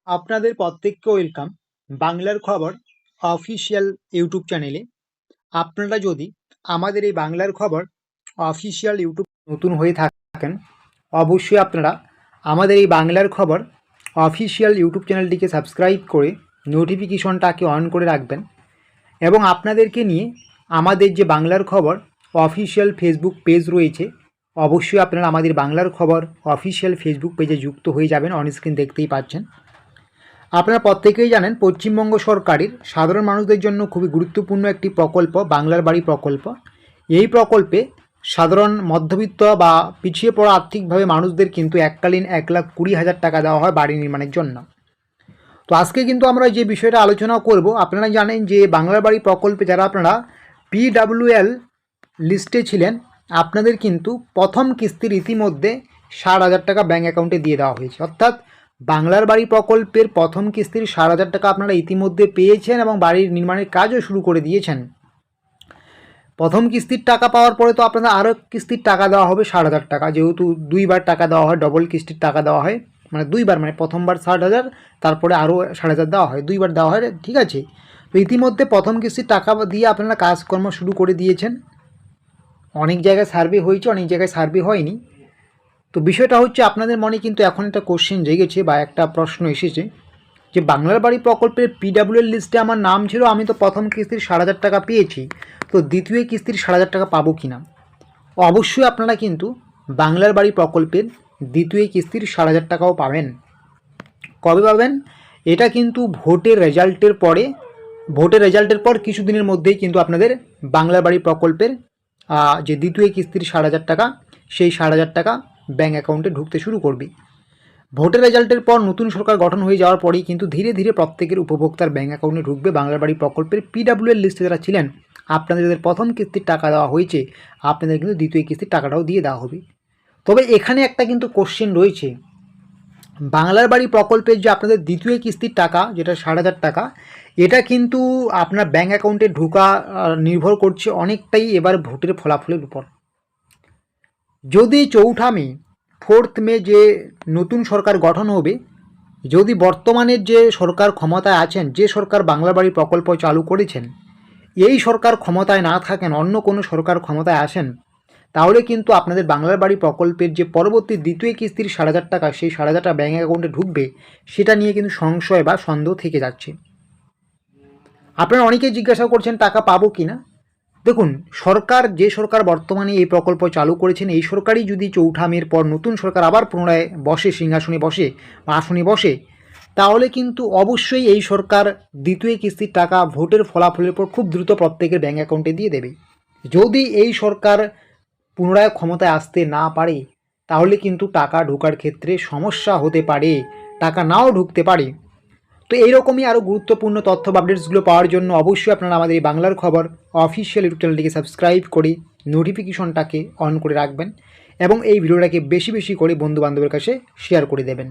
আপনাদের প্রত্যেককে ওয়েলকাম বাংলার খবর অফিসিয়াল ইউটিউব চ্যানেলে। আপনারা যদি আমাদের এই বাংলার খবর অফিসিয়াল ইউটিউব নতুন হয়ে থাকেন, অবশ্যই আপনারা আমাদের এই বাংলার খবর অফিসিয়াল ইউটিউব চ্যানেলটিকে সাবস্ক্রাইব করে নোটিফিকেশনটাকে অন করে রাখবেন। এবং আপনাদেরকে নিয়ে আমাদের যে বাংলার খবর অফিসিয়াল ফেসবুক পেজ রয়েছে, অবশ্যই আপনারা আমাদের বাংলার খবর অফিসিয়াল ফেসবুক পেজে যুক্ত হয়ে যাবেন। অনস্ক্রিন দেখতেই পাচ্ছেন। আপনারা প্রত্যেকেই জানেন পশ্চিমবঙ্গ সরকারের সাধারণ মানুষদের জন্য খুবই গুরুত্বপূর্ণ একটি প্রকল্প বাংলার বাড়ি প্রকল্প। এই প্রকল্পে সাধারণ মধ্যবিত্ত বা পিছিয়ে পড়া আর্থিকভাবে মানুষদের কিন্তু এককালীন 1,20,000 টাকা দেওয়া হয় বাড়ি নির্মাণের জন্য। তো আজকে কিন্তু আমরা যে বিষয়টা আলোচনা করব, আপনারা জানেন যে বাংলার বাড়ি প্রকল্পে যারা আপনারা PWL লিস্টে ছিলেন, আপনাদের কিন্তু প্রথম কিস্তির ইতিমধ্যে 60,000 টাকা ব্যাঙ্ক অ্যাকাউন্টে দিয়ে দেওয়া হয়েছে। অর্থাৎ বাংলার বাড়ি প্রকল্পের প্রথম কিস্তির 60,000 টাকা আপনারা ইতিমধ্যে পেয়েছেন এবং বাড়ির নির্মাণের কাজও শুরু করে দিয়েছেন। প্রথম কিস্তির টাকা পাওয়ার পরে তো আপনাদের আরও কিস্তির টাকা দেওয়া হবে 60,000 টাকা, যেহেতু দুইবার টাকা দেওয়া হয়, ডবল কিস্তির টাকা দেওয়া হয়, মানে দুইবার, মানে প্রথমবার 60,000, তারপরে আরও 60,000 দেওয়া হয়, দুইবার দেওয়া হয়, ঠিক আছে। তো ইতিমধ্যে প্রথম কিস্তির টাকা দিয়ে আপনারা কাজকর্ম শুরু করে দিয়েছেন। অনেক জায়গায় সার্ভে হয়েছে, অনেক জায়গায় সার্ভে হয়নি। তো বিষয়টা হচ্ছে, আপনাদের মনে কিন্তু এখন একটা কোশ্চেন জেগেছে বা একটা প্রশ্ন এসেছে যে বাংলার বাড়ি প্রকল্পের PWL লিস্টে আমার নাম ছিল, আমি তো প্রথম কিস্তির 60,000 টাকা পেয়েছি, তো দ্বিতীয় কিস্তির 60,000 টাকা পাবো কি না? অবশ্যই আপনারা কিন্তু বাংলার বাড়ি প্রকল্পের দ্বিতীয় কিস্তির 60,000 টাকাও পাবেন। কবে পাবেন? এটা কিন্তু ভোটের রেজাল্টের পর কিছুদিনের মধ্যেই কিন্তু আপনাদের বাংলার বাড়ি প্রকল্পের যে দ্বিতীয় কিস্তির 60,000 টাকা, সেই 60,000 টাকা ব্যাঙ্ক অ্যাকাউন্টে ঢুকতে শুরু করবে। ভোটের রেজাল্টের পর নতুন সরকার গঠন হয়ে যাওয়ার পরেই কিন্তু ধীরে ধীরে প্রত্যেকের উপভোক্তার ব্যাঙ্ক অ্যাকাউন্টে ঢুকবে বাংলার বাড়ি প্রকল্পের PWL লিস্টে যারা ছিলেন, আপনাদের যাদের প্রথম কিস্তির টাকা দেওয়া হয়েছে, আপনাদের কিন্তু দ্বিতীয় কিস্তির টাকাটাও দিয়ে দেওয়া হবে। তবে এখানে একটা কিন্তু কোশ্চেন রয়েছে, বাংলার বাড়ি প্রকল্পের যে আপনাদের দ্বিতীয় কিস্তির টাকা, যেটা 60,000 টাকা, এটা কিন্তু আপনার ব্যাঙ্ক অ্যাকাউন্টে ঢোকা নির্ভর করছে অনেকটাই এবার ভোটের ফলাফলের উপর। যদি 4 মে যে নতুন সরকার গঠন হবে, যদি বর্তমানের যে সরকার ক্ষমতায় আছেন, যে সরকার বাংলা বাড়ি প্রকল্প চালু করেছেন, এই সরকার ক্ষমতায় না থাকেন, অন্য কোনো সরকার ক্ষমতায় আসেন, তাহলে কিন্তু আপনাদের বাংলার বাড়ি প্রকল্পের যে পরবর্তী দ্বিতীয় কিস্তির 60,000 টাকা, সেই 60,000 টাকা ব্যাঙ্ক অ্যাকাউন্টে ঢুকবে, সেটা নিয়ে কিন্তু সংশয় বা সন্দেহ থেকে যাচ্ছে। আপনারা অনেকেই জিজ্ঞাসা করছেন টাকা পাবো কি না। দেখুন, যে সরকার বর্তমানে এই প্রকল্প চালু করেছেন, এই সরকারই যদি 4 মের পর নতুন সরকার আবার পুনরায় সিংহাসনে বসে বা আসনে বসে, তাহলে কিন্তু অবশ্যই এই সরকার দ্বিতীয় কিস্তির টাকা ভোটের ফলাফলের পর খুব দ্রুত প্রত্যেকের ব্যাঙ্ক অ্যাকাউন্টে দিয়ে দেবে। যদি এই সরকার পুনরায় ক্ষমতায় আসতে না পারে, তাহলে কিন্তু টাকা ঢোকার ক্ষেত্রে সমস্যা হতে পারে, টাকা নাও ঢুকতে পারে। তো এইরকমই আরও গুরুত্বপূর্ণ তথ্য বা আপডেটসগুলো পাওয়ার জন্য অবশ্যই আপনারা আমাদের এই বাংলার খবর অফিসিয়াল ইউটিউব চ্যানেলটিকে সাবস্ক্রাইব করে নোটিফিকেশনটাকে অন করে রাখবেন এবং এই ভিডিওটাকে বেশি বেশি করে বন্ধুবান্ধবের কাছে শেয়ার করে দেবেন।